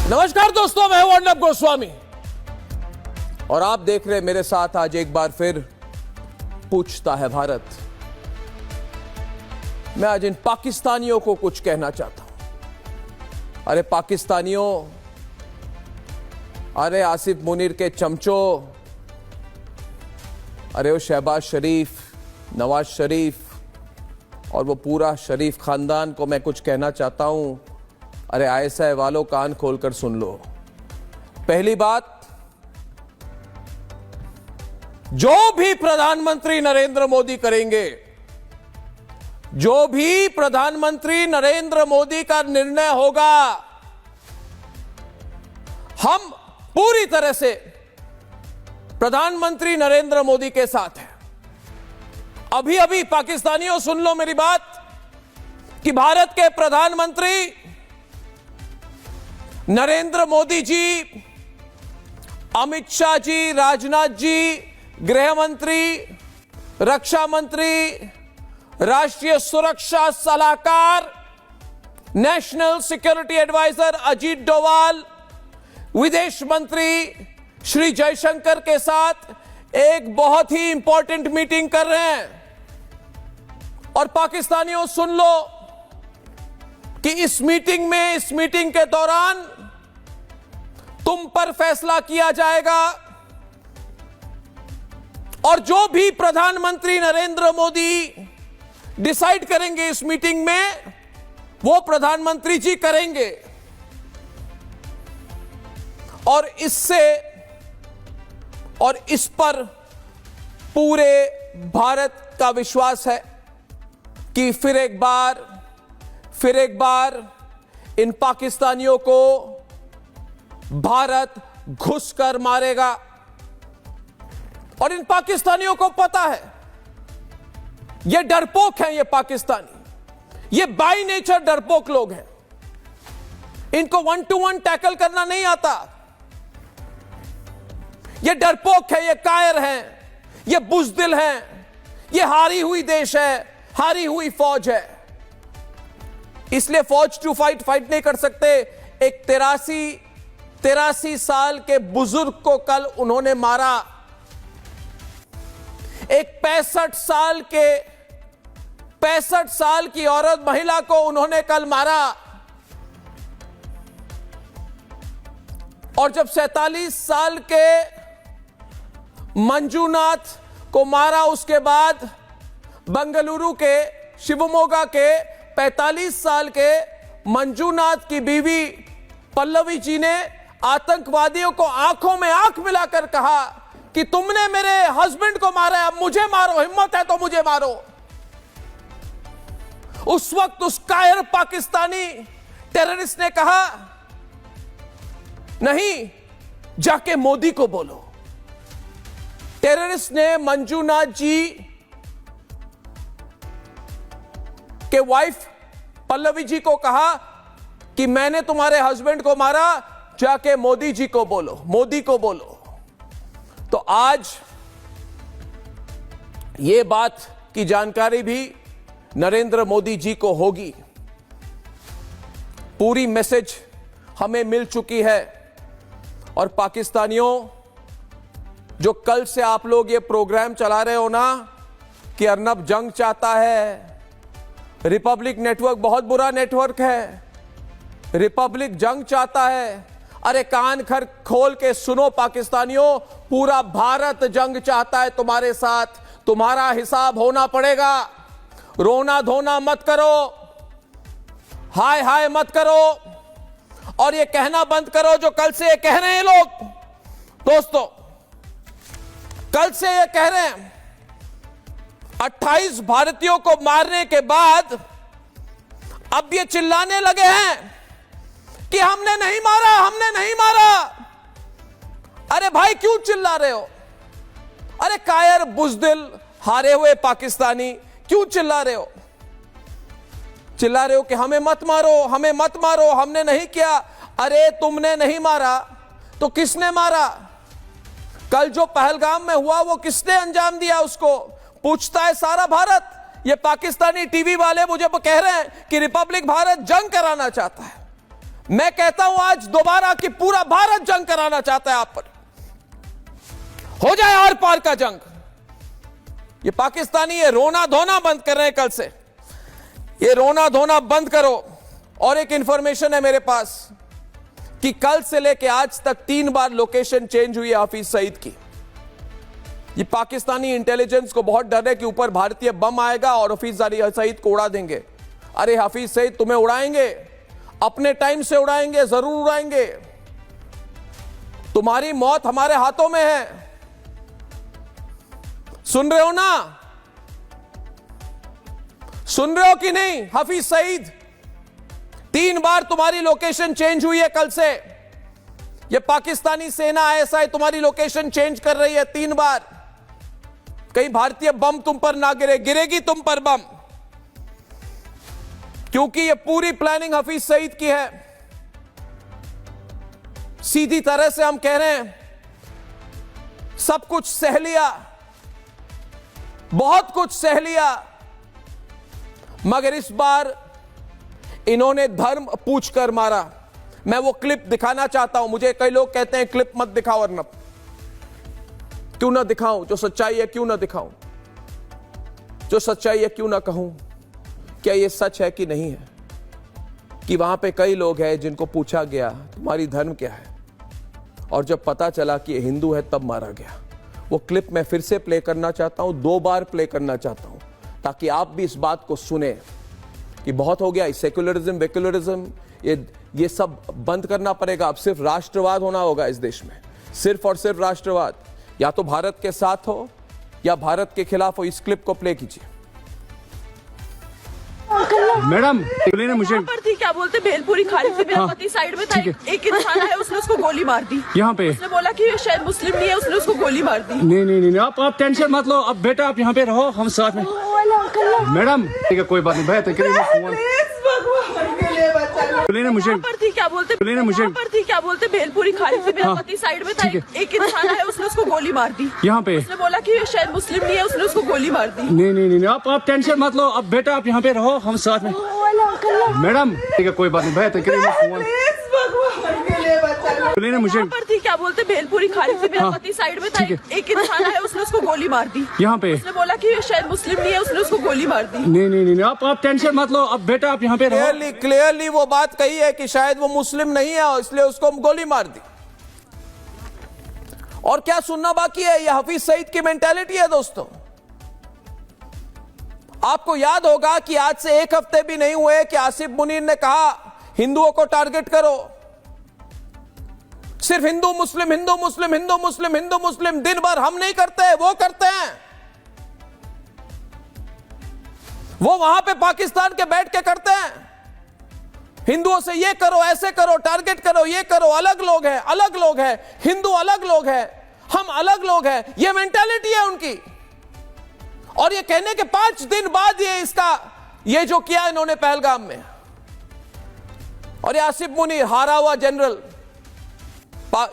नमस्कार दोस्तों, मैं हूं अर्नब गोस्वामी और आप देख रहे मेरे साथ आज एक बार फिर पूछता है भारत। मैं आज इन पाकिस्तानियों को कुछ कहना चाहता हूं। अरे पाकिस्तानियों, अरे आसिफ मुनीर के चमचों, अरे वो शहबाज शरीफ, नवाज शरीफ और वो पूरा शरीफ खानदान को मैं कुछ कहना चाहता हूं। अरे आईएसआई वालों, कान खोलकर सुन लो। पहली बात, जो भी प्रधानमंत्री नरेंद्र मोदी करेंगे, जो भी प्रधानमंत्री नरेंद्र मोदी का निर्णय होगा, हम पूरी तरह से प्रधानमंत्री नरेंद्र मोदी के साथ हैं। अभी अभी पाकिस्तानियों सुन लो मेरी बात कि भारत के प्रधानमंत्री नरेंद्र मोदी जी, अमित शाह जी, राजनाथ जी, गृह मंत्री, रक्षा मंत्री, राष्ट्रीय सुरक्षा सलाहकार, national security adviser Ajit Doval, विदेश मंत्री श्री जयशंकर के साथ एक बहुत ही इंपॉर्टेंट मीटिंग कर रहे हैं। और पाकिस्तानियों सुन लो कि इस मीटिंग के दौरान तुम पर फैसला किया जाएगा और जो भी प्रधानमंत्री नरेंद्र मोदी डिसाइड करेंगे इस मीटिंग में, वो प्रधानमंत्री जी करेंगे। और इस पर पूरे भारत का विश्वास है कि फिर एक बार इन पाकिस्तानियों को भारत घुसकर मारेगा। और इन पाकिस्तानियों को पता है, ये डरपोक हैं, ये पाकिस्तानी, ये बाय नेचर डरपोक लोग हैं। इनको 1 to 1 टैकल करना नहीं आता। ये डरपोक है, ये कायर हैं, ये बुज़दिल हैं, ये हारी हुई देश है, हारी हुई फौज है। इसलिए फौज टू फाइट नहीं कर सकते। एक 83 साल के बुजुर्ग को कल उन्होंने मारा। एक 65 साल की औरत महिला को उन्होंने कल मारा। और जब 47 साल के मंजूनाथ को मारा, उसके बाद बेंगलुरु के शिवमोगा के 45 साल के मंजूनाथ की बीवी पल्लवी जी ने आतंकवादियों को आंखों में आंख मिलाकर कहा कि तुमने मेरे हस्बैंड को मारा है, अब मुझे मारो, हिम्मत है तो मुझे मारो। उस वक्त उस कायर पाकिस्तानी टेररिस्ट ने कहा, नहीं, जाके मोदी को बोलो। टेररिस्ट ने मंजूनाथ जी के वाइफ पल्लवी जी को कहा कि मैंने तुम्हारे हस्बैंड को मारा, जाके मोदी जी को बोलो, मोदी को बोलो। तो आज ये बात की जानकारी भी नरेंद्र मोदी जी को होगी। पूरी मैसेज हमें मिल चुकी है। और पाकिस्तानियों, जो कल से आप लोग ये प्रोग्राम चला रहे हो ना कि अर्नब जंग चाहता है, रिपब्लिक नेटवर्क बहुत बुरा नेटवर्क है, रिपब्लिक जंग चाहता है। अरे कान खर खोल के सुनो पाकिस्तानियों, पूरा भारत जंग चाहता है तुम्हारे साथ। तुम्हारा हिसाब होना पड़ेगा। रोना धोना मत करो, हाय हाय मत करो और ये कहना बंद करो जो कल से ये कह रहे हैं लोग। दोस्तों, कल से ये कह रहे हैं 28 भारतीयों को मारने के बाद अब ये चिल्लाने लगे हैं कि हमने नहीं मारा, हमने नहीं मारा। अरे भाई, क्यों चिल्ला रहे हो? अरे कायर, बुज़दिल, हारे हुए पाकिस्तानी, क्यों चिल्ला रहे हो? चिल्ला रहे हो कि हमें मत मारो, हमें मत मारो, हमने नहीं किया। अरे तुमने नहीं मारा तो किसने मारा? कल जो पहलगाम में हुआ वो किसने अंजाम दिया उसको? पूछता है सारा भारत। ये पाकिस्तानी टीवी वाले मुझे कह रहे हैं कि रिपब्लिक भारत जंग कराना चाहता है। मैं कहता हूं आज दोबारा कि पूरा भारत जंग कराना चाहता है आप पर, हो जाए आर पार का जंग। ये पाकिस्तानी ये रोना धोना बंद कर रहे हैं कल से, ये रोना धोना बंद करो। और एक इंफॉर्मेशन है मेरे पास कि कल से लेके आज तक 3 बार लोकेशन चेंज हुई है हाफिज सईद की। ये पाकिस्तानी इंटेलिजेंस को बहुत डर है कि ऊपर भारतीय बम आएगा और हाफिज सईद को उड़ा देंगे। अरे हाफिज सईद तुम्हें उड़ाएंगे, अपने टाइम से उड़ाएंगे, जरूर उड़ाएंगे। तुम्हारी मौत हमारे हाथों में है। सुन रहे हो ना? सुन रहे हो कि नहीं? हाफिज सईद 3 बार तुम्हारी लोकेशन चेंज हुई है कल से। ये पाकिस्तानी सेना आईएसआई तुम्हारी लोकेशन चेंज कर रही है 3 बार। कहीं भारतीय बम तुम पर ना गिरे, गिरेगी तुम पर बम, क्योंकि ये पूरी प्लानिंग हाफिज सईद की है। सीधी तरह से हम कह रहे हैं, सब कुछ सह लिया, बहुत कुछ सह लिया, मगर इस बार इन्होंने धर्म पूछकर मारा। मैं वो क्लिप दिखाना चाहता हूं। मुझे कई लोग कहते हैं क्लिप मत दिखाओ अर्नब। क्यों ना दिखाऊं? जो सच्चाई है क्यों ना दिखाऊं? जो सच्चाई है क्यों ना कहूं? क्या ये सच है कि नहीं है कि वहां पे कई लोग हैं जिनको पूछा गया तुम्हारी धर्म क्या है, और जब पता चला कि ये हिंदू है तब मारा गया। वो क्लिप मैं फिर से प्ले करना चाहता हूं, 2 बार प्ले करना चाहता हूं, ताकि आप भी इस बात को सुने कि बहुत हो गया सेक्युलरिज्म वेक्युलरिज्म, ये सब बंद करना पड़ेगा। अब सिर्फ राष्ट्रवाद होना होगा इस देश में, सिर्फ और सिर्फ राष्ट्रवाद। या तो भारत के साथ हो या भारत के खिलाफ हो। इस क्लिप को प्ले कीजिए। मैडम ने मुझे पर थी, क्या बोलते, भेलपुरी खा रही थी, मेरा पति साइड में था, एक इंसान है, उसने उसको गोली मार दी। यहाँ पे उसने बोला कि ये शायद मुस्लिम नहीं है, उसने उसको गोली मार दी। नहीं, आप टेंशन मत लो। अब बेटा आप यहाँ पे रहो, हम साथ में। मैडम ठीक है, कोई बात नहीं। ने मुझे पर थी, क्या बोलते, मुझे पर थी, क्या बोलते, भेलपुरी खा रही थी, मेरा पति साइड में था, एक इंसान है, उसने उसको गोली मार दी। यहाँ पे उसने बोला कि ये शायद मुस्लिम नहीं है, उसने उसको गोली मार दी। नहीं, आप टेंशन मत लो। अब बेटा आप यहाँ पे रहो, हम साथ में। मैडम ठीक है, कोई बात नहीं। ने मुझे पर थी, क्या बोलते, भेलपुरी खा रही थी, मेरा पति साइड में था, एक इंसान है, उसने उसको गोली मार दी। यहाँ पे उसने बोला कि ये शायद मुस्लिम नहीं है, उसने उसको गोली मार दी। नहीं, आप टेंशन मत लो। अब बेटा आप यहाँ पे रहो। क्लियरली वो बात कही है कि शायद वो मुस्लिम नहीं है, इसलिए उसको गोली मार दी। और क्या सुनना बाकी है? ये हाफिज सईद की मेंटालिटी है दोस्तों। आपको याद होगा कि आज से 1 हफ्ते भी नहीं हुए कि आसिफ मुनीर ने कहा हिंदुओं को टारगेट करो, सिर्फ हिंदू मुस्लिम, हिंदू मुस्लिम, हिंदू मुस्लिम, हिंदू मुस्लिम। दिन भर हम नहीं करते, वो करते हैं। वो वहां पे पाकिस्तान के बैठ के करते हैं। हिंदुओं से ये करो, ऐसे करो, टारगेट करो, ये करो, अलग लोग हैं, अलग लोग हैं, हिंदू अलग लोग हैं, हम अलग लोग हैं। ये मेंटालिटी है उनकी। और ये कहने के 5 दिन बाद ये जो किया इन्होंने पहलगाम में, और ये आसिफ मुनीर हारा हुआ जनरल,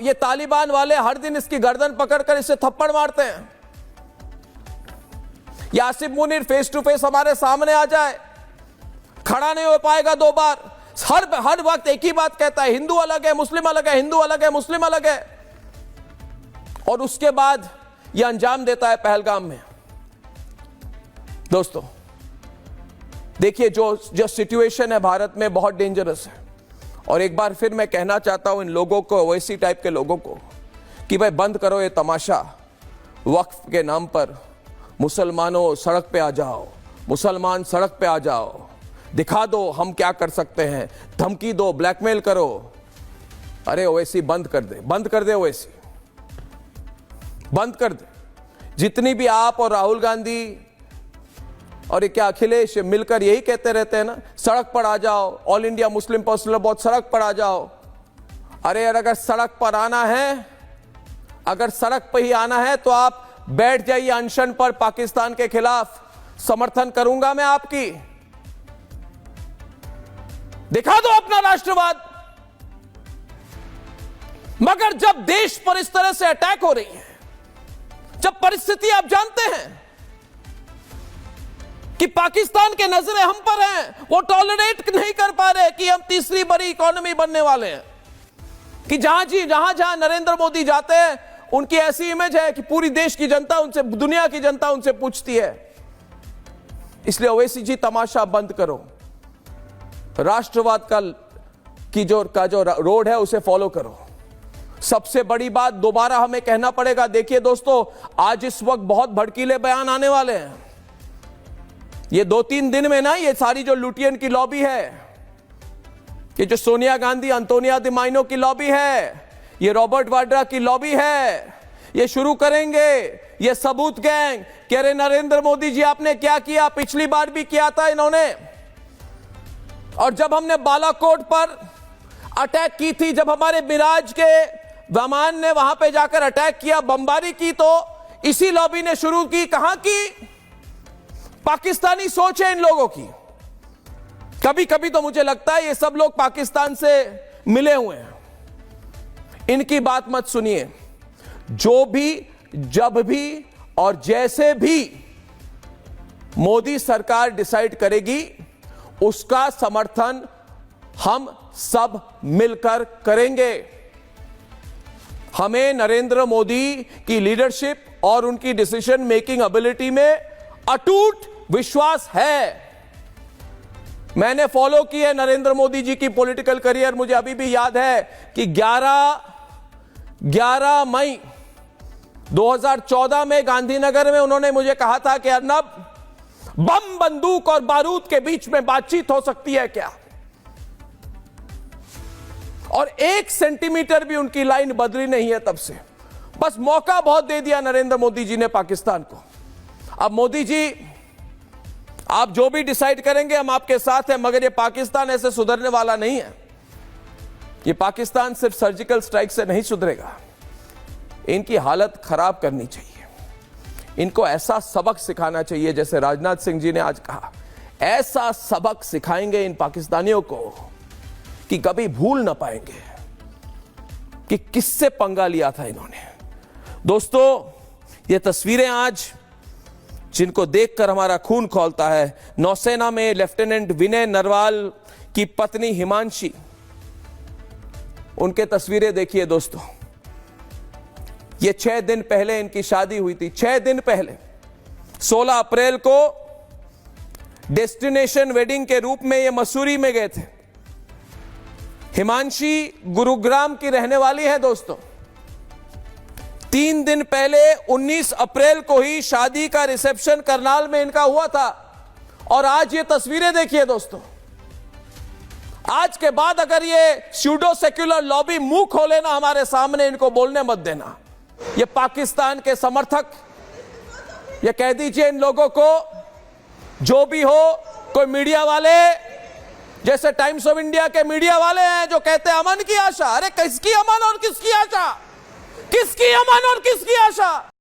ये तालिबान वाले हर दिन इसकी गर्दन पकड़कर इसे थप्पड़ मारते हैं। ये Asif Munir face to face हमारे सामने आ जाए, खड़ा नहीं हो पाएगा 2 बार। हर वक्त एक ही बात कहता है, हिंदू अलग है, मुस्लिम अलग है, हिंदू अलग है, मुस्लिम अलग है। और उसके बाद यह अंजाम देता है पहलगाम में। दोस्तों देखिए, जो सिचुएशन है भारत में बहुत डेंजरस है। और एक बार फिर मैं कहना चाहता हूं इन लोगों को, वैसी टाइप के लोगों को, कि भाई बंद करो ये तमाशा। वक्फ के नाम पर मुसलमानों सड़क पे आ जाओ, मुसलमान सड़क पे आ जाओ, दिखा दो हम क्या कर सकते हैं, धमकी दो, ब्लैकमेल करो। अरे ओवैसी बंद कर दे, बंद कर दे, ओवैसी बंद कर दे। जितनी भी आप और राहुल गांधी और ये क्या अखिलेश मिलकर यही कहते रहते हैं ना, सड़क पर आ जाओ, ऑल इंडिया मुस्लिम पर्सनल बहुत सड़क पर आ जाओ। अरे यार, अगर सड़क पर आना है, अगर सड़क पर ही आना है तो आप बैठ जाइए अनशन पर पाकिस्तान के खिलाफ। समर्थन करूंगा मैं आपकी। दिखा दो अपना राष्ट्रवाद। मगर जब देश पर इस तरह से अटैक हो रही है, जब परिस्थिति आप जानते हैं, कि पाकिस्तान के नजरें हम पर हैं, वो टॉलरेट नहीं कर पा रहे कि हम तीसरी बड़ी इकोनॉमी बनने वाले हैं, कि जहां नरेंद्र मोदी जाते हैं उनकी ऐसी इमेज है कि पूरी देश की जनता उनसे, दुनिया की जनता उनसे पूछती है। इसलिए ओवैसी जी तमाशा बंद करो, राष्ट्रवाद का जो रोड है उसे फॉलो करो। सबसे बड़ी बात दोबारा हमें कहना पड़ेगा, देखिए दोस्तों, आज इस वक्त बहुत भड़कीले बयान आने वाले हैं। ये 2-3 दिन में ना, ये सारी जो लुटियन की लॉबी है, ये जो सोनिया गांधी, अंतोनिया दी माइनो की लॉबी है, ये रॉबर्ट वाड्रा की लॉबी है, ये शुरू करेंगे ये सबूत गैंग कि अरे नरेंद्र मोदी जी आपने क्या किया, पिछली बार भी किया था इन्होंने। और जब हमने बालाकोट पर अटैक की थी, जब हमारे मिराज के विमान ने वहां पे जाकर अटैक किया, बमबारी की, तो इसी लॉबी ने शुरू की। कहां की? पाकिस्तानी सोच है इन लोगों की। कभी कभी तो मुझे लगता है ये सब लोग पाकिस्तान से मिले हुए हैं। इनकी बात मत सुनिए। जो भी, जब भी और जैसे भी मोदी सरकार डिसाइड करेगी, उसका समर्थन हम सब मिलकर करेंगे। हमें नरेंद्र मोदी की लीडरशिप और उनकी डिसीजन मेकिंग एबिलिटी में अटूट विश्वास है। मैंने फॉलो की है नरेंद्र मोदी जी की पॉलिटिकल करियर। मुझे अभी भी याद है कि 11 मई 2014 में गांधीनगर में उन्होंने मुझे कहा था कि अर्नब, बम, बंदूक और बारूद के बीच में बातचीत हो सकती है क्या? और 1 सेंटीमीटर भी उनकी लाइन बदली नहीं है तब से। बस मौका बहुत दे दिया नरेंद्र मोदी जी ने पाकिस्तान को। अब मोदी जी, आप जो भी डिसाइड करेंगे हम आपके साथ हैं, मगर ये पाकिस्तान ऐसे सुधरने वाला नहीं है। ये पाकिस्तान सिर्फ सर्जिकल स्ट्राइक से नहीं सुधरेगा। इनकी हालत खराब करनी चाहिए। इनको ऐसा सबक सिखाना चाहिए, जैसे राजनाथ सिंह जी ने आज कहा, ऐसा सबक सिखाएंगे इन पाकिस्तानियों को कि कभी भूल ना पाएंगे कि किससे पंगा लिया था इन्होंने। दोस्तों, ये तस्वीरें आज जिनको देखकर हमारा खून खौलता है, नौसेना में लेफ्टिनेंट विनय नरवाल की पत्नी हिमांशी, उनके तस्वीरें देखिए दोस्तों। ये 6 दिन पहले इनकी शादी हुई थी। 6 दिन पहले 16 अप्रैल को डेस्टिनेशन वेडिंग के रूप में ये मसूरी में गए थे। हिमांशी गुरुग्राम की रहने वाली है दोस्तों। 3 दिन पहले 19 अप्रैल को ही शादी का रिसेप्शन करनाल में इनका हुआ था। और आज ये तस्वीरें देखिए दोस्तों। आज के बाद अगर ये स्यूडो सेक्युलर लॉबी मुंह खोले ना हमारे सामने, इनको बोलने मत देना। ये पाकिस्तान के समर्थक, ये कह दीजिए इन लोगों को, जो भी हो, कोई मीडिया वाले, जैसे टाइम्स ऑफ इंडिया के मीडिया वाले हैं जो कहते हैं अमन की आशा। अरे किसकी अमन और किसकी आशा? किसकी अमन और किसकी आशा?